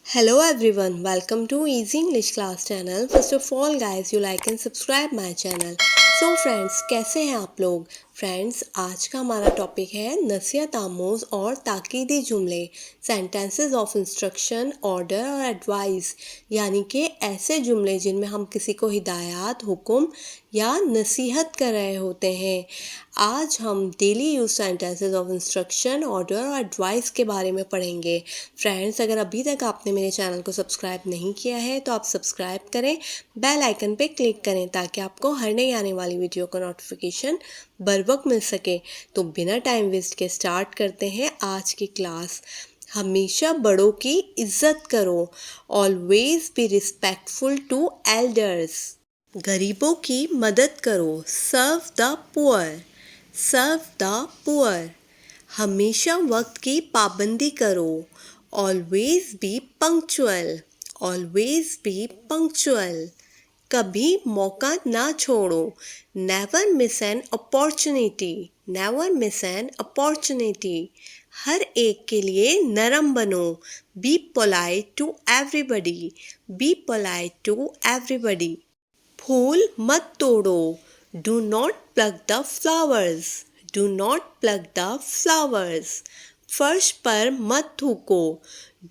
Hello everyone, welcome to Easy English Class channel. First of all guys, you like and subscribe my channel. So friends, कैसे हैं आप लोग? Friends, आज का हमारा टॉपिक है नसीहत आमोज और ताकीदी जुमले, सेंटेंसेस ऑफ इंस्ट्रक्शन, ऑर्डर और एडवाइस, यानी कि ऐसे जुमले जिनमें हम किसी को हिदायत, हुक्म या नसीहत कर रहे होते हैं। आज हम daily use sentences of instruction, order और एडवाइस के बारे में पढ़ेंगे। फ्रेंड्स, अगर अभी तक आपने मेरे चैनल को सब्सक्राइब नहीं किया है तो आप सब्सक्राइब करें, बेल आइकन पे क्लिक करें ताकि आपको हर नई आने वाली वीडियो का नोटिफिकेशन बर वक्त मिल सके। तो बिना टाइम वेस्ट के स्टार्ट करते हैं आज की क्लास। हमेशा बड़ों की इज्जत करो, always be respectful to elders. गरीबों की मदद करो, serve the poor, serve the poor. हमेशा वक्त की पाबंदी करो, always be punctual, always be punctual. कभी मौका ना छोड़ो, never miss an opportunity, never miss an opportunity. हर एक के लिए नरम बनो, be polite to everybody, be polite to everybody. फूल मत तोड़ो, do not plug the flowers, do not plug the flowers. फर्श पर मत थूको,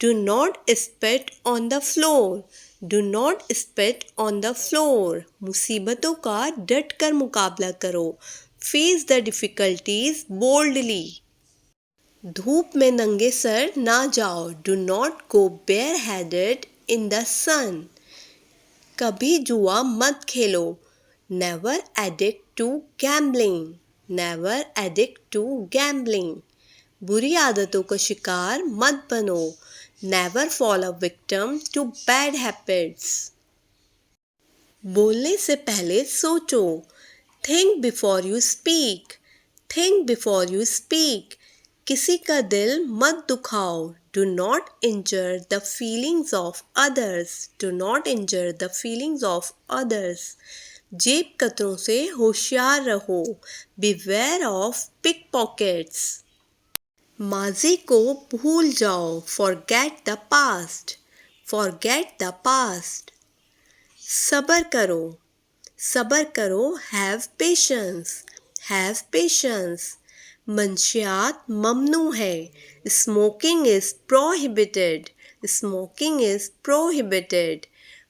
do not spit on the floor, do not spit on the floor. मुसीबतों का डट कर मुकाबला करो, फेस द डिफ़िकल्टीज बोल्डली। धूप में नंगे सर ना जाओ, do not go bare headed in the sun. कभी जुआ मत खेलो, never addict to gambling, never addict to gambling. बुरी आदतों का शिकार मत बनो, never fall a victim to bad habits. बोलने से पहले सोचो, think before you speak, think before you speak. किसी का दिल मत दुखाओ, do not injure the feelings of others, do not injure the feelings of others। जेब कतरों से होशियार रहो, beware of pickpockets। माजी को भूल जाओ, forget the past, forget the past। सब्र करो, सब्र करो, have patience, have patience। मंशियात ममनू है, smoking is prohibited, smoking is prohibited.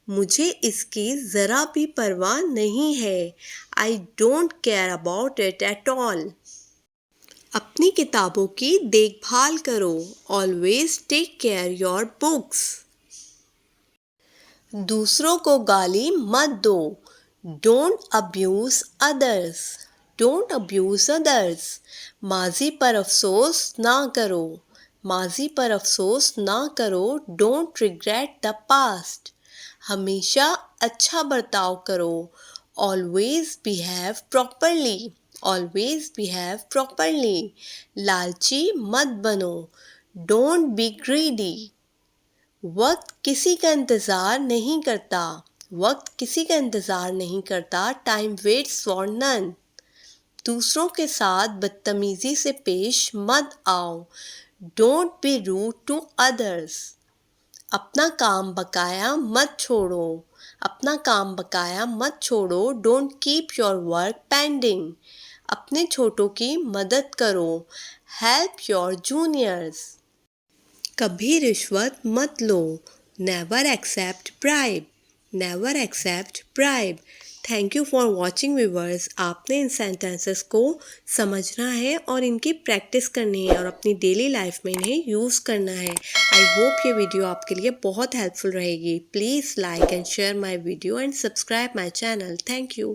मुझे इसकी ज़रा भी परवाह नहीं है, I don't care about it at all. अपनी किताबों की देखभाल करो, always take care your books. दूसरों को गाली मत दो, don't abuse others, don't abuse others. माजी पर अफसोस ना करो, माजी पर अफसोस ना करो, डोंट रिग्रेट द पास्ट। हमेशा अच्छा बर्ताव करो, always behave properly, always behave properly. लालची मत बनो, डोंट बी ग्रीडी। वक्त किसी का इंतज़ार नहीं करता, वक्त किसी का इंतज़ार नहीं करता, टाइम वेट्स फॉर नन। दूसरों के साथ बदतमीज़ी से पेश मत आओ, don't be rude to others. अपना काम बकाया मत छोड़ो, अपना काम बकाया मत छोड़ो, don't keep your work pending. अपने छोटों की मदद करो, हेल्प योर जूनियर्स। कभी रिश्वत मत लो, never accept bribe, never accept bribe. Thank you for watching viewers. आपने इन सेंटेंसेस को समझना है और इनकी प्रैक्टिस करनी है और अपनी डेली लाइफ में इन्हें यूज़ करना है। आई होप ये वीडियो आपके लिए बहुत हेल्पफुल रहेगी। Please like and share my video and subscribe my channel. Thank you.